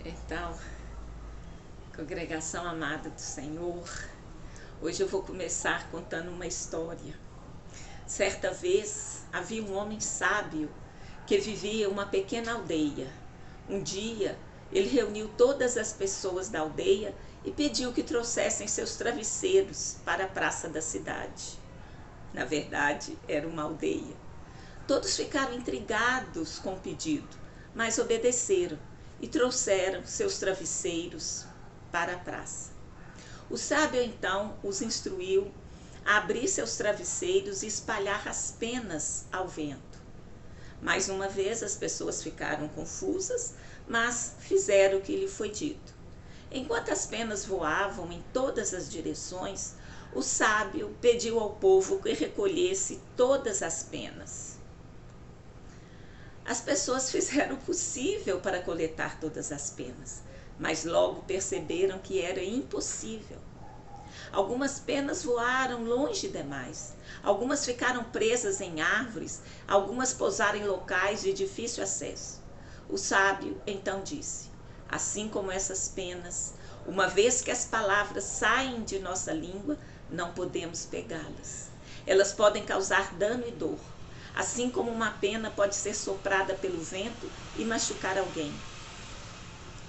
Então, congregação amada do Senhor, hoje eu vou começar contando uma história. Certa vez havia um homem sábio que vivia em uma pequena aldeia. Um dia ele reuniu todas as pessoas da aldeia e pediu que trouxessem seus travesseiros para a praça da cidade. Na verdade, era uma aldeia. Todos ficaram intrigados com o pedido, mas obedeceram e trouxeram seus travesseiros para a praça. O sábio então os instruiu a abrir seus travesseiros e espalhar as penas ao vento. Mais uma vez as pessoas ficaram confusas, mas fizeram o que lhe foi dito. Enquanto as penas voavam em todas as direções, o sábio pediu ao povo que recolhesse todas as penas. As pessoas fizeram o possível para coletar todas as penas, mas logo perceberam que era impossível. Algumas penas voaram longe demais, algumas ficaram presas em árvores, algumas pousaram em locais de difícil acesso. O sábio então disse: assim como essas penas, uma vez que as palavras saem de nossa língua, não podemos pegá-las. Elas podem causar dano e dor, assim como uma pena pode ser soprada pelo vento e machucar alguém.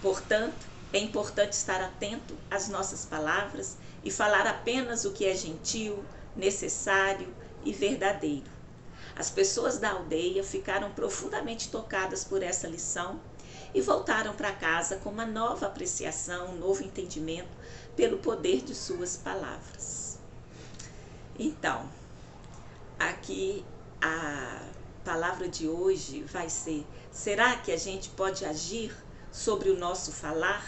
Portanto, é importante estar atento às nossas palavras e falar apenas o que é gentil, necessário e verdadeiro. As pessoas da aldeia ficaram profundamente tocadas por essa lição e voltaram para casa com uma nova apreciação, um novo entendimento pelo poder de suas palavras. Então, aqui a palavra de hoje vai ser: será que a gente pode agir sobre o nosso falar?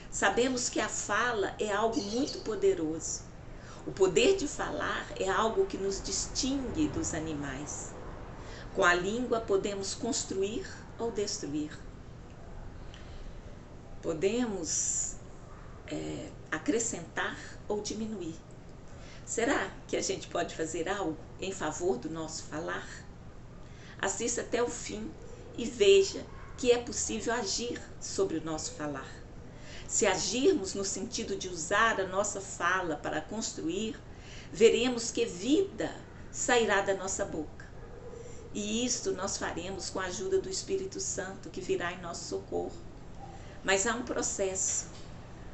Sabemos que a fala é algo muito poderoso. O poder de falar é algo que nos distingue dos animais. Com a língua podemos construir ou destruir. Podemos acrescentar ou diminuir. Será que a gente pode fazer algo em favor do nosso falar? Assista até o fim e veja que é possível agir sobre o nosso falar. Se agirmos no sentido de usar a nossa fala para construir, veremos que vida sairá da nossa boca. E isto nós faremos com a ajuda do Espírito Santo, que virá em nosso socorro. Mas há um processo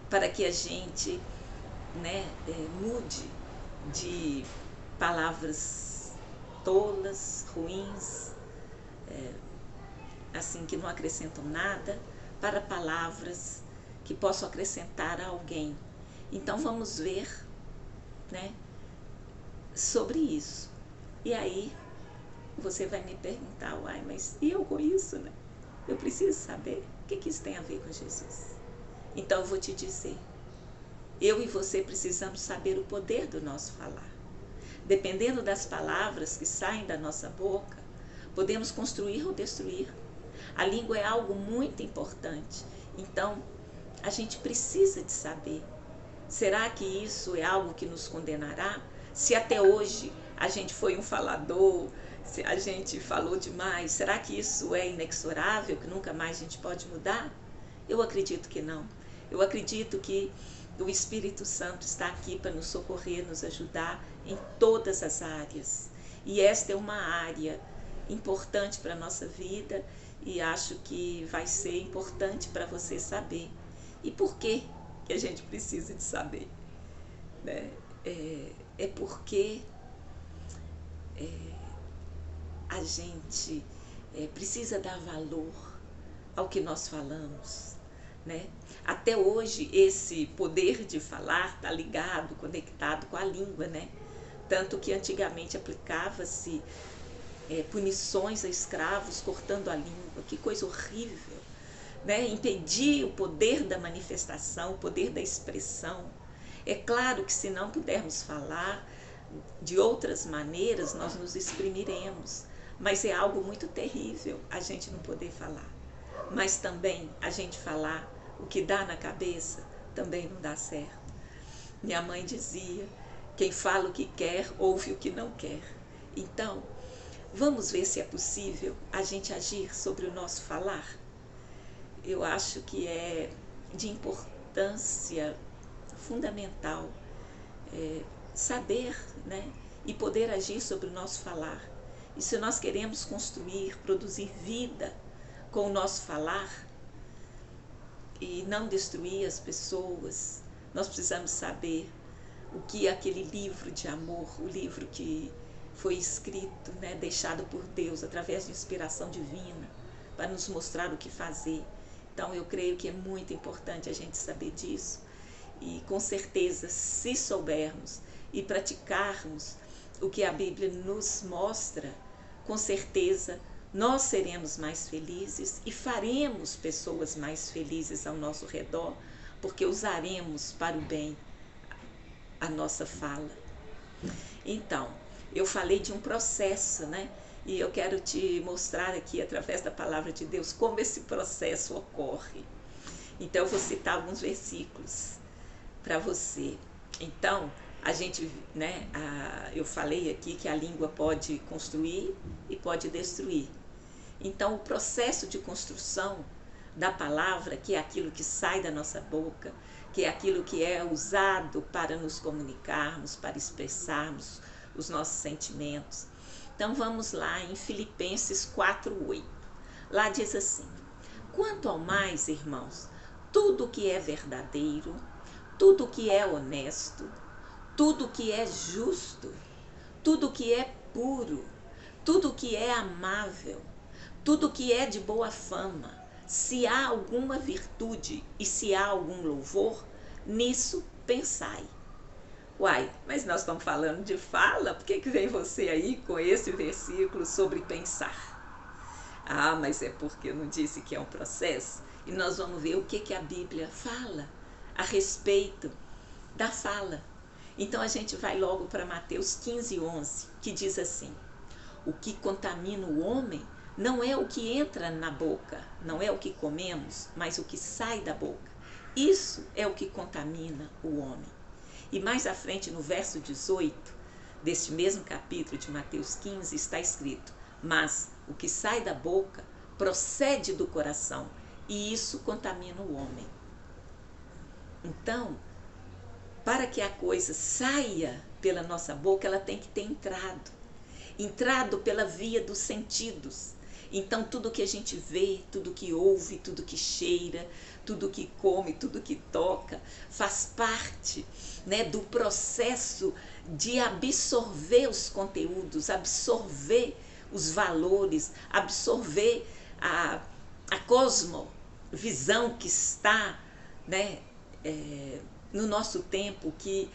para que a gente mude de palavras tolas, ruins, assim que não acrescentam nada, para palavras que possam acrescentar a alguém. Então vamos ver, sobre isso. E aí você vai me perguntar: uai, mas e eu com isso, né? Eu preciso saber o que isso tem a ver com Jesus. Então eu vou te dizer: eu e você precisamos saber o poder do nosso falar. Dependendo das palavras que saem da nossa boca, podemos construir ou destruir. A língua é algo muito importante. Então, a gente precisa de saber: será que isso é algo que nos condenará? Se até hoje a gente foi um falador, se a gente falou demais, será que isso é inexorável, que nunca mais a gente pode mudar? Eu acredito que não. Eu acredito que o Espírito Santo está aqui para nos socorrer, nos ajudar em todas as áreas. E esta é uma área importante para a nossa vida e acho que vai ser importante para você saber. E por que a gente precisa de saber? É porque a gente precisa dar valor ao que nós falamos. Até hoje esse poder de falar está ligado, conectado com a língua, tanto que antigamente aplicava-se punições a escravos cortando a língua. Que coisa horrível, impedir o poder da manifestação, o poder da expressão. É claro que se não pudermos falar de outras maneiras, nós nos exprimiremos, mas é algo muito terrível a gente não poder falar. Mas também a gente falar o que dá na cabeça também não dá certo. Minha mãe dizia: quem fala o que quer, ouve o que não quer. Então, vamos ver se é possível a gente agir sobre o nosso falar. eu acho que é de importância fundamental saber, né, e poder agir sobre o nosso falar. E se nós queremos construir, produzir vida com o nosso falar e não destruir as pessoas, nós precisamos saber o que aquele livro de amor, o livro que foi escrito, né, deixado por Deus através de inspiração divina, para nos mostrar o que fazer. Então eu creio que é muito importante a gente saber disso e com certeza, se soubermos e praticarmos o que a Bíblia nos mostra, com certeza nós seremos mais felizes e faremos pessoas mais felizes ao nosso redor, porque usaremos para o bem a nossa fala. Então, eu falei de um processo, né? E eu quero te mostrar aqui, através da palavra de Deus, como esse processo ocorre. Então, eu vou citar alguns versículos para você. Então, a gente, né, eu falei aqui que a língua pode construir e pode destruir. Então, o processo de construção da palavra, que é aquilo que sai da nossa boca, que é aquilo que é usado para nos comunicarmos, para expressarmos os nossos sentimentos. Então, vamos lá em Filipenses 4:8. Lá diz assim: quanto ao mais, irmãos, tudo que é verdadeiro, tudo que é honesto, tudo que é justo, tudo que é puro, tudo que é amável, tudo que é de boa fama, se há alguma virtude e se há algum louvor, nisso pensai. Uai, mas nós estamos falando de fala, por que vem você aí com esse versículo sobre pensar? Ah, mas é porque eu não disse que é um processo? E nós vamos ver o que a Bíblia fala a respeito da fala. Então a gente vai logo para Mateus 15:11, que diz assim: o que contamina o homem não é o que entra na boca, não é o que comemos, mas o que sai da boca. Isso é o que contamina o homem. E mais à frente, no verso 18 deste mesmo capítulo de Mateus 15, está escrito: mas o que sai da boca procede do coração, e isso contamina o homem. Então, para que a coisa saia pela nossa boca, ela tem que ter entrado pela via dos sentidos. Então, tudo que a gente vê, tudo que ouve, tudo que cheira, tudo que come, tudo que toca, faz parte, né, do processo de absorver os conteúdos, absorver os valores, absorver a cosmovisão que está, né, no nosso tempo, que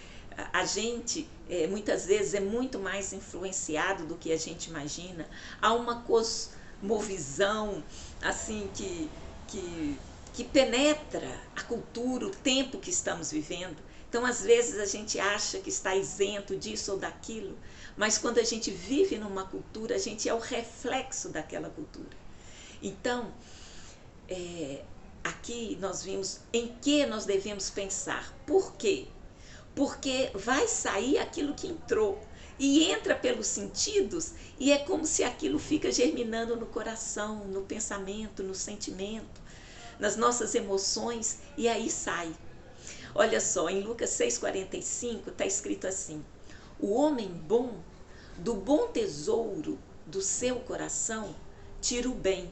a gente muitas vezes é muito mais influenciado do que a gente imagina. Há uma cosmovisão assim que penetra a cultura, o tempo que estamos vivendo. Então, às vezes, a gente acha que está isento disso ou daquilo, mas quando a gente vive numa cultura, a gente é o reflexo daquela cultura. Então, aqui nós vimos em que nós devemos pensar. Por quê? Porque vai sair aquilo que entrou e entra pelos sentidos, e é como se aquilo fica germinando no coração, no pensamento, no sentimento, nas nossas emoções, e aí sai. Olha só, em Lucas 6,45 está escrito assim: o homem bom, do bom tesouro do seu coração, tira o bem,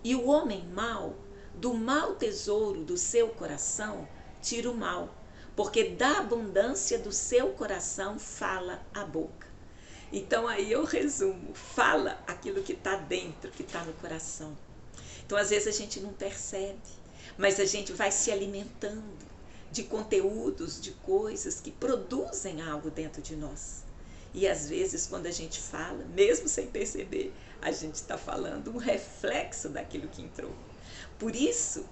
e o homem mau, do mau tesouro do seu coração, tira o mal, porque da abundância do seu coração fala a boca. Então aí eu resumo: fala aquilo que está dentro, que está no coração. Então às vezes a gente não percebe, mas a gente vai se alimentando de conteúdos, de coisas que produzem algo dentro de nós. E às vezes quando a gente fala, mesmo sem perceber, a gente está falando um reflexo daquilo que entrou. Por isso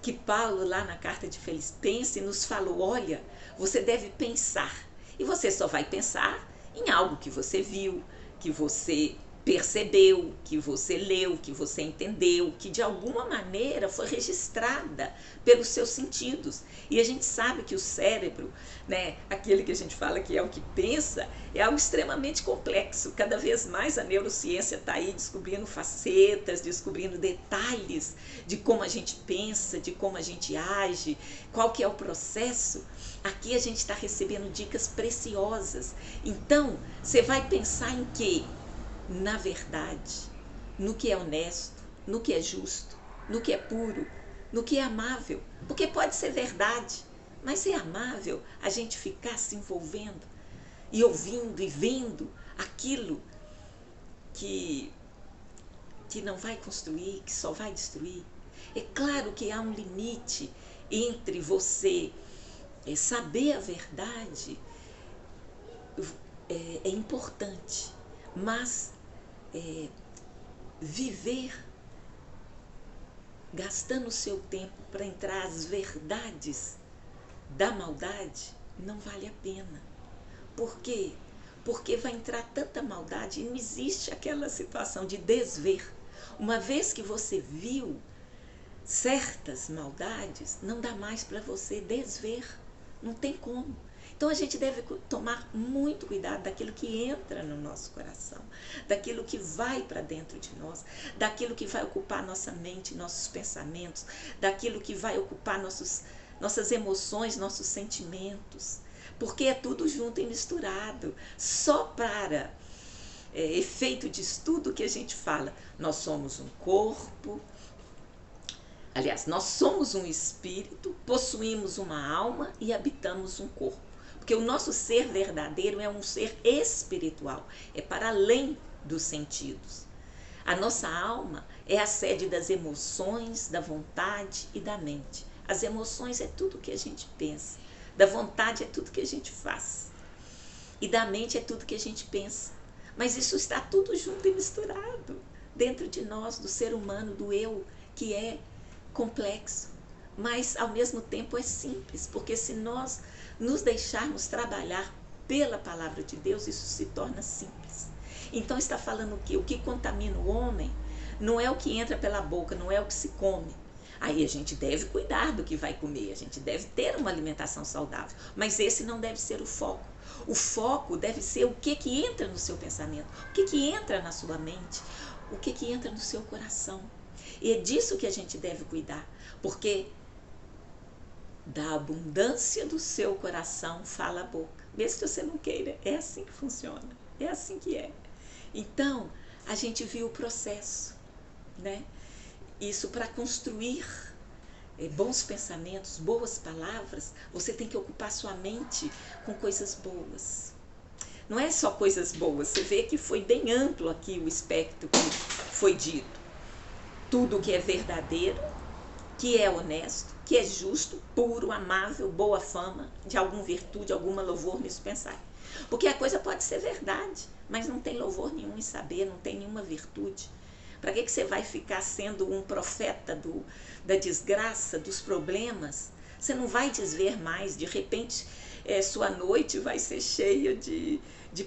que Paulo, lá na carta de Filipenses, nos falou: olha, você deve pensar, e você só vai pensar em algo que você viu, que você percebeu, que você leu, que você entendeu, que de alguma maneira foi registrada pelos seus sentidos. E a gente sabe que o cérebro, né, aquele que a gente fala que é o que pensa, é algo extremamente complexo. Cada vez mais a neurociência está aí descobrindo facetas, descobrindo detalhes de como a gente pensa, de como a gente age, qual que é o processo. Aqui a gente está recebendo dicas preciosas. Então, você vai pensar em quê? Na verdade, no que é honesto, no que é justo, no que é puro, no que é amável. Porque pode ser verdade, mas é amável a gente ficar se envolvendo e ouvindo e vendo aquilo que não vai construir, que só vai destruir. É claro que há um limite entre você saber a verdade, é importante, mas viver gastando o seu tempo para entrar às verdades da maldade não vale a pena. Por quê? Porque vai entrar tanta maldade e não existe aquela situação de desver. Uma vez que você viu certas maldades, não dá mais para você desver. Não tem como. Então a gente deve tomar muito cuidado daquilo que entra no nosso coração, daquilo que vai para dentro de nós, daquilo que vai ocupar nossa mente, nossos pensamentos, daquilo que vai ocupar nossas emoções, nossos sentimentos, porque é tudo junto e misturado. Só para efeito de estudo que a gente fala, nós somos um corpo, aliás, nós somos um espírito, possuímos uma alma e habitamos um corpo. Porque o nosso ser verdadeiro é um ser espiritual, é para além dos sentidos. A nossa alma é a sede das emoções, da vontade e da mente. As emoções é tudo que a gente pensa, da vontade é tudo que a gente faz, e da mente é tudo que a gente pensa. Mas isso está tudo junto e misturado dentro de nós, do ser humano, do eu, que é complexo, mas ao mesmo tempo é simples, porque se nós nos deixarmos trabalhar pela palavra de Deus, isso se torna simples. Então está falando que o que contamina o homem não é o que entra pela boca, não é o que se come. Aí a gente deve cuidar do que vai comer, a gente deve ter uma alimentação saudável, mas esse não deve ser o foco. O foco deve ser o que entra no seu pensamento, o que entra na sua mente, o que entra no seu coração. E é disso que a gente deve cuidar, porque da abundância do seu coração fala a boca. Mesmo que você não queira, é assim que funciona, é assim que é. Então, a gente viu o processo, né? Isso para construir bons pensamentos, boas palavras, você tem que ocupar sua mente com coisas boas. Não é só coisas boas, você vê que foi bem amplo aqui o espectro que foi dito. Tudo que é verdadeiro, que é honesto, que é justo, puro, amável, boa fama, de alguma virtude, alguma louvor nisso pensar. Porque a coisa pode ser verdade, mas não tem louvor nenhum em saber, não tem nenhuma virtude. Para que você vai ficar sendo um profeta da desgraça, dos problemas? Você não vai desver mais, de repente sua noite vai ser cheia de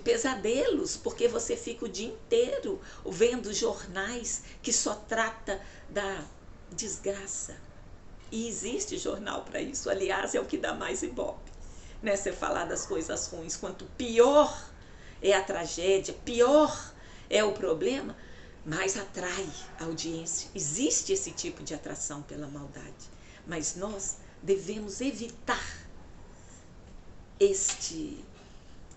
pesadelos, porque você fica o dia inteiro vendo jornais que só trata da desgraça. E existe jornal para isso, aliás, é o que dá mais ibope, né? Você falar das coisas ruins, quanto pior é a tragédia, pior é o problema, mais atrai a audiência. Existe esse tipo de atração pela maldade, mas nós devemos evitar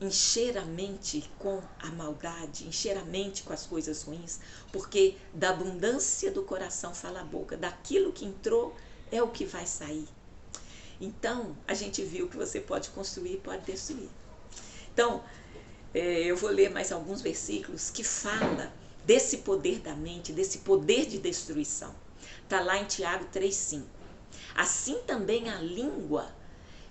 encher a mente com a maldade, encher a mente com as coisas ruins, porque da abundância do coração fala a boca, daquilo que entrou é o que vai sair. Então, a gente viu que você pode construir e pode destruir. Então, eu vou ler mais alguns versículos que falam desse poder da mente, desse poder de destruição. Está lá em Tiago 3,5. Assim também a língua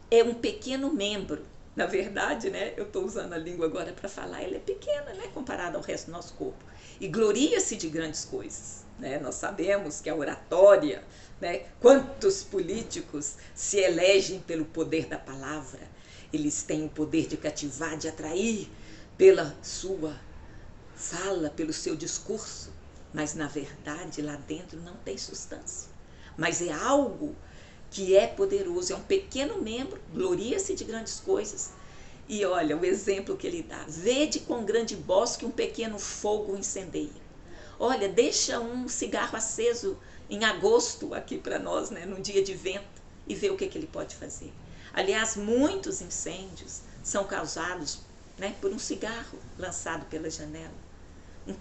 é um pequeno membro. Na verdade, né, eu estou usando a língua agora para falar, ela é pequena, né, comparada ao resto do nosso corpo. E gloria-se de grandes coisas. Né? Nós sabemos que a oratória, né, quantos políticos se elegem pelo poder da palavra. Eles têm o poder de cativar, de atrair pela sua fala pelo seu discurso, mas na verdade lá dentro não tem substância. Mas é algo que é poderoso, é um pequeno membro, gloria-se de grandes coisas. E olha o exemplo que ele dá: vede quão grande bosque um pequeno fogo incendeia. Olha, deixa um cigarro aceso em agosto aqui para nós, né, num dia de vento, e vê o que ele pode fazer. Aliás, muitos incêndios são causados, né, por um cigarro lançado pela janela. Uma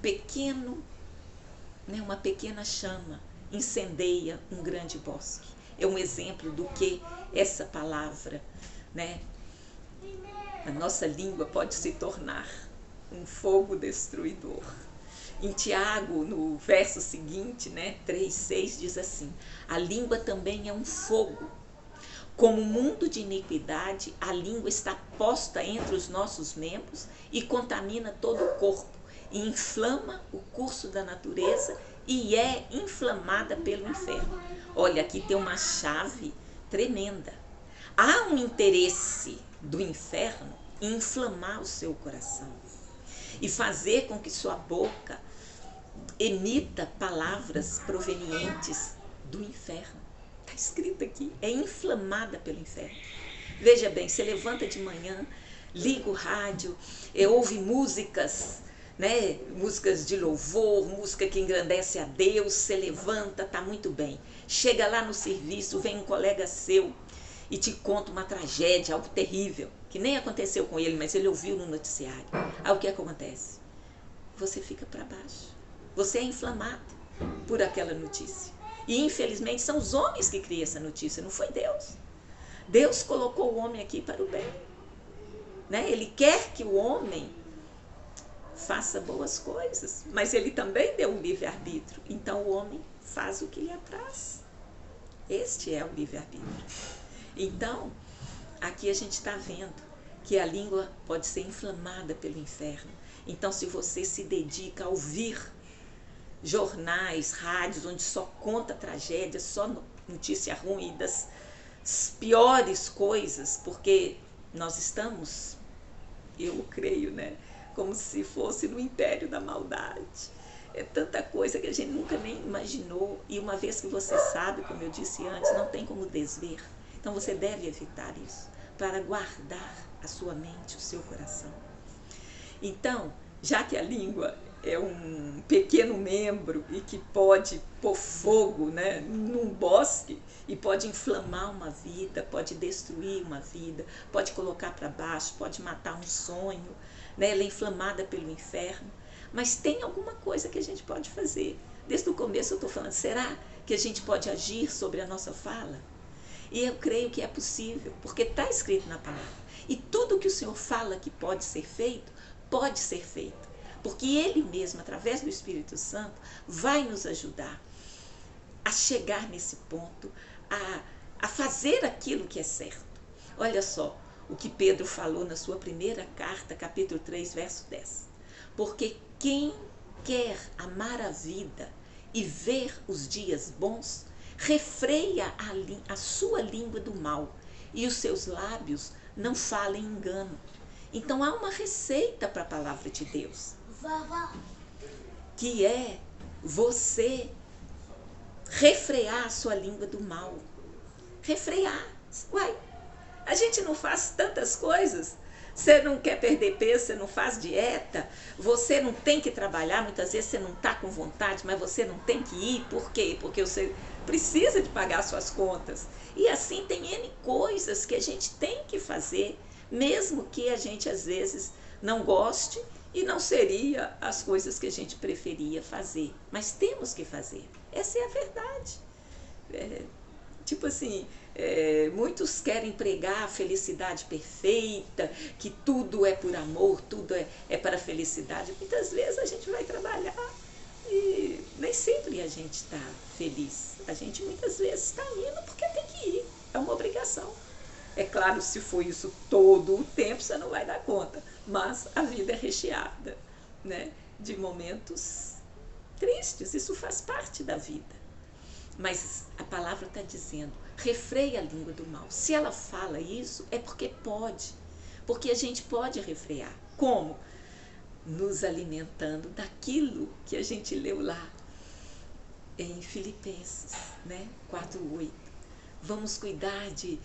pequena chama incendeia um grande bosque. É um exemplo do que essa palavra, né, a nossa língua pode se tornar um fogo destruidor. Em Tiago, no verso seguinte, né, 3:6, diz assim: a língua também é um fogo. Como mundo de iniquidade, a língua está posta entre os nossos membros e contamina todo o corpo, e inflama o curso da natureza e é inflamada pelo inferno. Olha, aqui tem uma chave tremenda. Há um interesse do inferno em inflamar o seu coração e fazer com que sua boca emita palavras provenientes do inferno. Está escrito aqui, é inflamada pelo inferno. Veja bem, você levanta de manhã, liga o rádio, ouve músicas, né? Músicas de louvor, música que engrandece a Deus, você levanta, está muito bem. Chega lá no serviço, vem um colega seu e te conta uma tragédia, algo terrível, que nem aconteceu com ele, mas ele ouviu no noticiário. Aí o que acontece? Você fica para baixo. Você é inflamado por aquela notícia. E infelizmente são os homens que criam essa notícia, não foi Deus. Deus colocou o homem aqui para o bem, né? Ele quer que o homem faça boas coisas, mas ele também deu um livre-arbítrio. Então o homem faz o que lhe apraz. Este é o livre-arbítrio. Então, aqui a gente está vendo que a língua pode ser inflamada pelo inferno. Então, se você se dedica a ouvir jornais, rádios, onde só conta tragédia, só notícia ruim das piores coisas, porque nós estamos, eu creio, né, como se fosse no império da maldade. É tanta coisa que a gente nunca nem imaginou, e uma vez que você sabe, como eu disse antes, não tem como desver. Então você deve evitar isso, para guardar a sua mente, o seu coração. Então, já que a língua é um pequeno membro e que pode pôr fogo, né, num bosque, e pode inflamar uma vida, pode destruir uma vida, pode colocar para baixo, pode matar um sonho, né, ela é inflamada pelo inferno. Mas tem alguma coisa que a gente pode fazer. Desde o começo eu estou falando, será que a gente pode agir sobre a nossa fala? E eu creio que é possível, porque está escrito na palavra. E tudo que o Senhor fala que pode ser feito, pode ser feito. Porque Ele mesmo, através do Espírito Santo, vai nos ajudar a chegar nesse ponto, a fazer aquilo que é certo. Olha só o que Pedro falou na sua primeira carta, capítulo 3, verso 10. Porque quem quer amar a vida e ver os dias bons, refreia a sua língua do mal, e os seus lábios não falem engano. Então há uma receita para a palavra de Deus, que é você refrear a sua língua do mal. Refrear. Uai, a gente não faz tantas coisas. Você não quer perder peso, você não faz dieta, você não tem que trabalhar, muitas vezes você não está com vontade, mas você não tem que ir. Por quê? Porque você precisa de pagar suas contas. E assim tem N coisas que a gente tem que fazer, mesmo que a gente às vezes não goste e não seria as coisas que a gente preferia fazer. Mas temos que fazer. Essa é a verdade. Tipo assim, muitos querem pregar a felicidade perfeita, que tudo é por amor, tudo é para a felicidade. Muitas vezes a gente vai trabalhar e nem sempre a gente está feliz. A gente muitas vezes está indo porque tem que ir, é uma obrigação. É claro, se for isso todo o tempo, você não vai dar conta, mas a vida é recheada, né, de momentos tristes, isso faz parte da vida. Mas a palavra está dizendo, refreia a língua do mal. Se ela fala isso, é porque pode. Porque a gente pode refrear. Como? nos alimentando daquilo que a gente leu lá em Filipenses, né? 4:8. Vamos cuidar de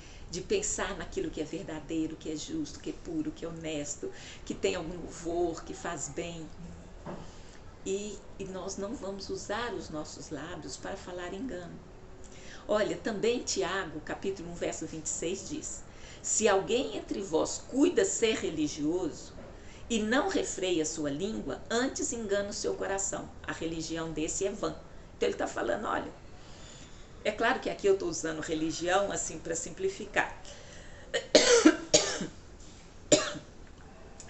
pensar naquilo que é verdadeiro, que é justo, que é puro, que é honesto, que tem algum louvor, que faz bem. E nós não vamos usar os nossos lábios para falar engano. Olha, também Tiago, capítulo 1, verso 26 diz: se alguém entre vós cuida ser religioso e não refreia sua língua, antes engana o seu coração. A religião desse é vã. Então ele está falando, olha, é claro que aqui eu estou usando religião assim para simplificar.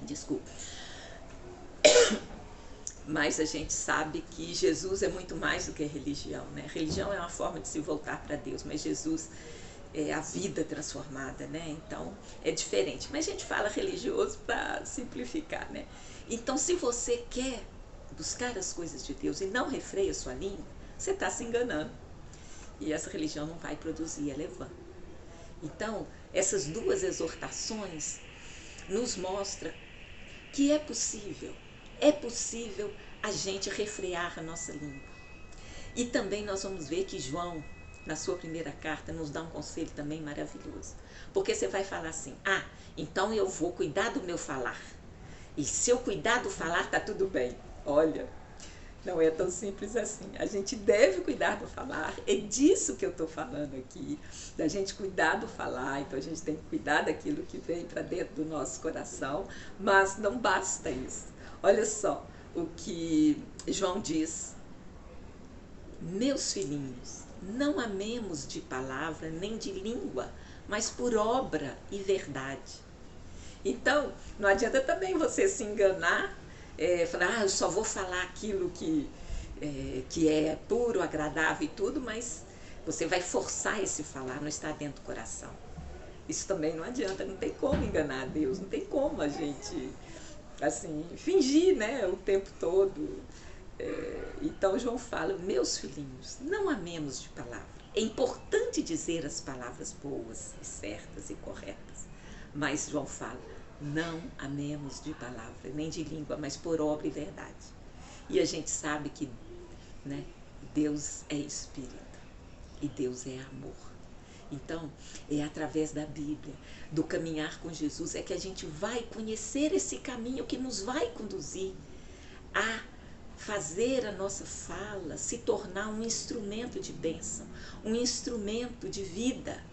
Desculpa. Mas a gente sabe que Jesus é muito mais do que religião, né? Religião é uma forma de se voltar para Deus, mas Jesus é a vida transformada, né? Então é diferente. Mas a gente fala religioso para simplificar, né? Então, se você quer buscar as coisas de Deus e não refreia sua língua, você está se enganando. E essa religião não vai produzir, ela é vã. Então, essas duas exortações nos mostram que é possível a gente refrear a nossa língua. E também nós vamos ver que João, na sua primeira carta, nos dá um conselho também maravilhoso. Porque você vai falar assim, então eu vou cuidar do meu falar. E se eu cuidar do falar, tá tudo bem. Olha, não é tão simples assim. A gente deve cuidar do falar. É disso que eu estou falando aqui. Da gente cuidar do falar. Então a gente tem que cuidar daquilo que vem para dentro do nosso coração. Mas não basta isso. Olha só o que João diz. Meus filhinhos, não amemos de palavra nem de língua, mas por obra e verdade. Então, não adianta também você se enganar, falar, eu só vou falar aquilo que é puro, agradável e tudo, mas você vai forçar esse falar, não está dentro do coração. Isso também não adianta, não tem como enganar Deus, não tem como a gente assim, fingir, né, o tempo todo. Então João fala, meus filhinhos, não amemos de palavra. É importante dizer as palavras boas e certas e corretas, mas João fala, não amemos de palavra, nem de língua, mas por obra e verdade. E a gente sabe que, né, Deus é Espírito e Deus é amor. Então, é através da Bíblia, do caminhar com Jesus, é que a gente vai conhecer esse caminho que nos vai conduzir a fazer a nossa fala se tornar um instrumento de bênção, um instrumento de vida.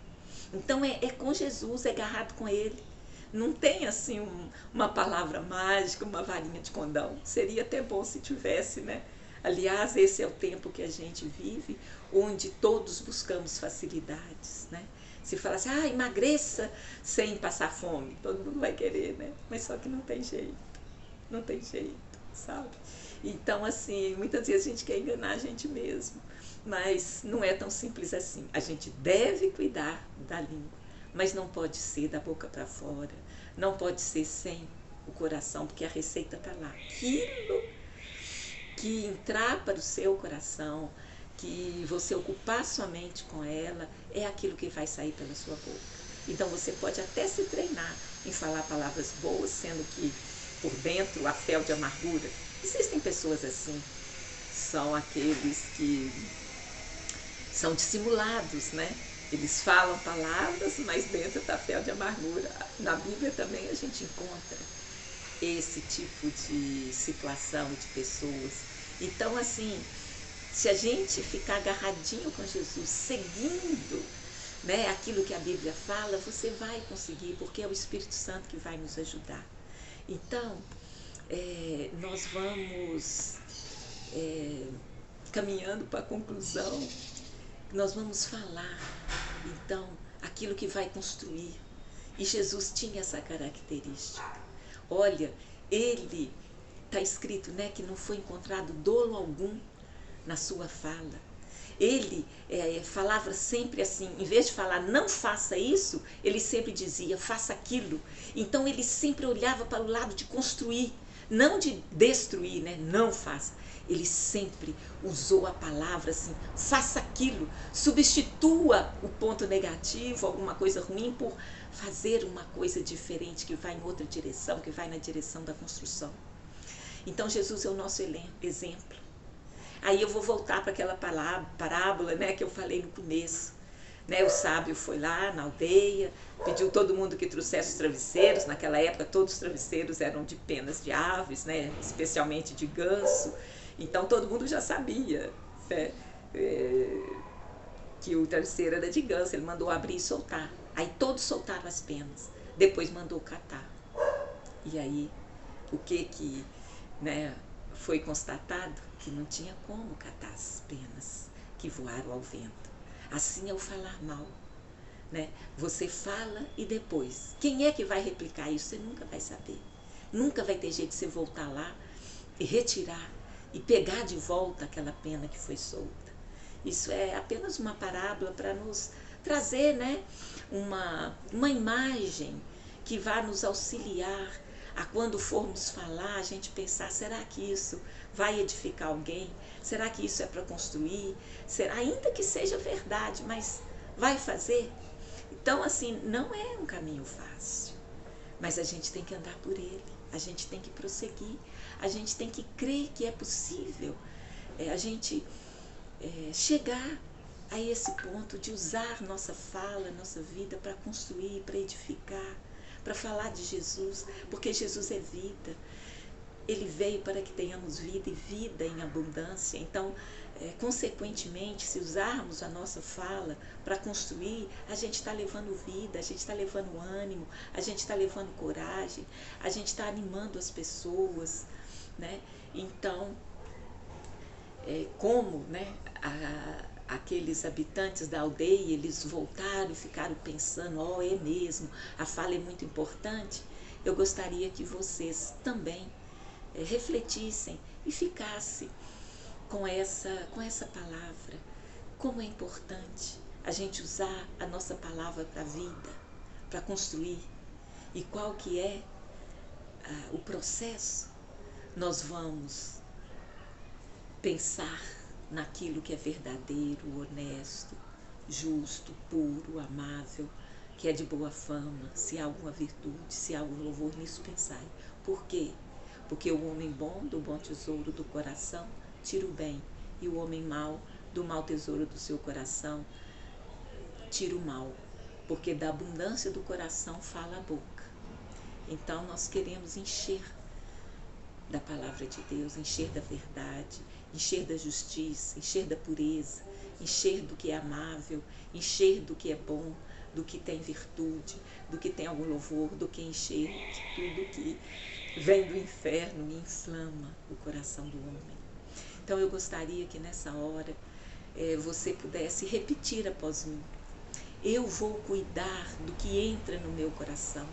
Então, é com Jesus, é agarrado com Ele. Não tem assim uma palavra mágica, uma varinha de condão. Seria até bom se tivesse, né? Aliás, esse é o tempo que a gente vive, onde todos buscamos facilidades, né? Se fala assim, emagreça sem passar fome, todo mundo vai querer, né? Mas só que não tem jeito, sabe? Então, assim, muitas vezes a gente quer enganar a gente mesmo, mas não é tão simples assim. A gente deve cuidar da língua, mas não pode ser da boca para fora, não pode ser sem o coração, porque a receita está lá. Aquilo que entrar para o seu coração, que você ocupar sua mente com ela, é aquilo que vai sair pela sua boca. Então você pode até se treinar em falar palavras boas, sendo que por dentro há fel de amargura. Existem pessoas assim, são aqueles que são dissimulados, né? Eles falam palavras, mas dentro está fel de amargura. Na Bíblia também a gente encontra esse tipo de situação de pessoas. Então, assim, se a gente ficar agarradinho com Jesus, seguindo, né, aquilo que a Bíblia fala, você vai conseguir, porque é o Espírito Santo que vai nos ajudar. Então, nós vamos caminhando para a conclusão, nós vamos falar, então, aquilo que vai construir. E Jesus tinha essa característica. Olha, ele, está escrito, né, que não foi encontrado dolo algum na sua fala. Ele falava sempre assim, em vez de falar não faça isso, ele sempre dizia faça aquilo. Então ele sempre olhava para o lado de construir, não de destruir, né? Não faça. Ele sempre usou a palavra assim, faça aquilo, substitua o ponto negativo, alguma coisa ruim, por fazer uma coisa diferente, que vai em outra direção, que vai na direção da construção. Então Jesus é o nosso exemplo. Aí eu vou voltar para aquela parábola, né, que eu falei no começo. Né, o sábio foi lá na aldeia, pediu todo mundo que trouxesse os travesseiros. Naquela época todos os travesseiros eram de penas de aves, né, especialmente de ganso. Então todo mundo já sabia, né, que o travesseiro era de ganso. Ele mandou abrir e soltar. Aí todos soltaram as penas. Depois mandou catar. E aí o que né, foi constatado? Que não tinha como catar as penas que voaram ao vento. Assim é o falar mal, né? Você fala e depois, quem é que vai replicar isso? Você nunca vai saber. Nunca vai ter jeito de você voltar lá e retirar e pegar de volta aquela pena que foi solta. Isso é apenas uma parábola para nos trazer, né, uma imagem que vai nos auxiliar a quando formos falar, a gente pensar, será que isso vai edificar alguém? Será que isso é para construir? Ainda que seja verdade, mas vai fazer? Então, assim, não é um caminho fácil, mas a gente tem que andar por ele, a gente tem que prosseguir, a gente tem que crer que é possível a gente chegar a esse ponto de usar nossa fala, nossa vida para construir, para edificar, para falar de Jesus, porque Jesus é vida. Ele veio para que tenhamos vida e vida em abundância. Então, consequentemente, se usarmos a nossa fala para construir, a gente está levando vida, a gente está levando ânimo, a gente está levando coragem, a gente está animando as pessoas, né? Então, como, né, aqueles habitantes da aldeia, eles voltaram e ficaram pensando, é mesmo, a fala é muito importante. Eu gostaria que vocês também refletissem e ficassem com essa palavra. Como é importante a gente usar a nossa palavra para a vida, para construir. E qual que é o processo? Nós vamos pensar naquilo que é verdadeiro, honesto, justo, puro, amável, que é de boa fama, se há alguma virtude, se há algum louvor, nisso pensai. Por quê? Porque o homem bom, do bom tesouro do coração, tira o bem, e o homem mau, do mau tesouro do seu coração, tira o mal, porque da abundância do coração fala a boca. Então nós queremos encher da palavra de Deus, encher da verdade, encher da justiça, encher da pureza, encher do que é amável, encher do que é bom, do que tem virtude, do que tem algum louvor, do que encher de tudo que vem do inferno e inflama o coração do homem. Então eu gostaria que nessa hora você pudesse repetir após mim. Eu vou cuidar do que entra no meu coração,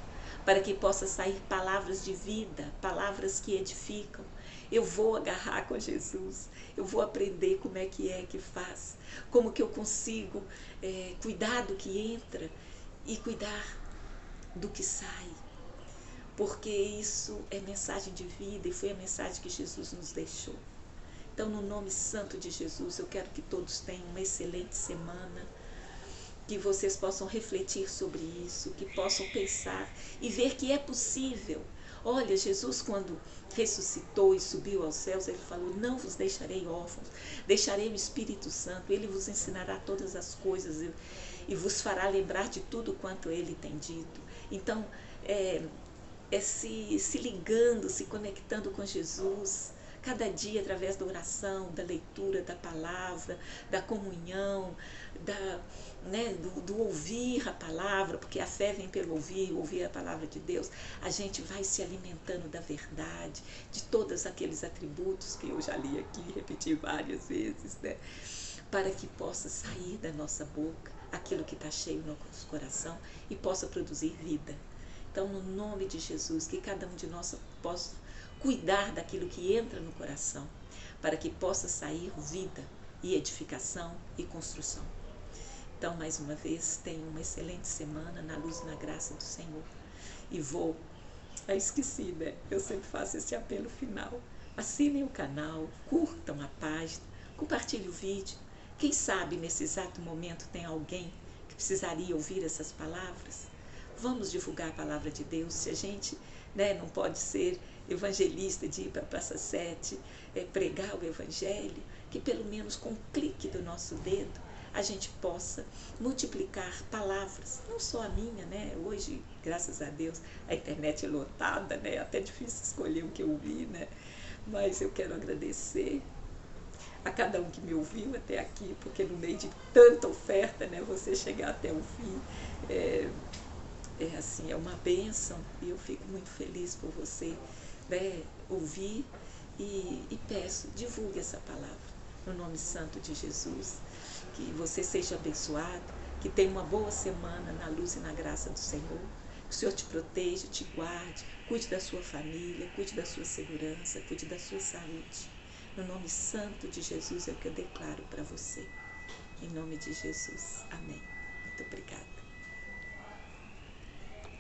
para que possa sair palavras de vida, palavras que edificam. Eu vou agarrar com Jesus, eu vou aprender como é que faz, como que eu consigo cuidar do que entra e cuidar do que sai. Porque isso é mensagem de vida e foi a mensagem que Jesus nos deixou. Então, no nome santo de Jesus, eu quero que todos tenham uma excelente semana, que vocês possam refletir sobre isso, que possam pensar e ver que é possível. Olha, Jesus, quando ressuscitou e subiu aos céus, ele falou, não vos deixarei órfãos, deixarei o Espírito Santo, ele vos ensinará todas as coisas e vos fará lembrar de tudo quanto ele tem dito. Então, se ligando, se conectando com Jesus, cada dia através da oração, da leitura da palavra, da comunhão, do ouvir a palavra, porque a fé vem pelo ouvir a palavra de Deus. A gente vai se alimentando da verdade, de todos aqueles atributos que eu já li aqui, repeti várias vezes, né? Para que possa sair da nossa boca aquilo que está cheio no nosso coração e possa produzir vida. Então, no nome de Jesus, que cada um de nós possa cuidar daquilo que entra no coração, para que possa sair vida e edificação e construção. Então, mais uma vez, tenha uma excelente semana na luz e na graça do Senhor. E esqueci, né? Eu sempre faço esse apelo final. Assinem o canal, curtam a página, compartilhem o vídeo. Quem sabe, nesse exato momento, tem alguém que precisaria ouvir essas palavras? Vamos divulgar a palavra de Deus. Se a gente né? Não pode ser evangelista de ir para a Praça 7, pregar o Evangelho, que pelo menos com um clique do nosso dedo a gente possa multiplicar palavras, não só a minha, né? Hoje, graças a Deus, a internet é lotada, né? Até difícil escolher o que eu ouvi, né? Mas eu quero agradecer a cada um que me ouviu até aqui, porque no meio de tanta oferta, né? Você chegar até o fim assim, é uma bênção, e eu fico muito feliz por você, né, ouvir, e peço, divulgue essa palavra no nome santo de Jesus, que você seja abençoado, que tenha uma boa semana na luz e na graça do Senhor, que o Senhor te proteja, te guarde, cuide da sua família, cuide da sua segurança, cuide da sua saúde. No nome santo de Jesus é o que eu declaro para você. Em nome de Jesus. Amém. Muito obrigada.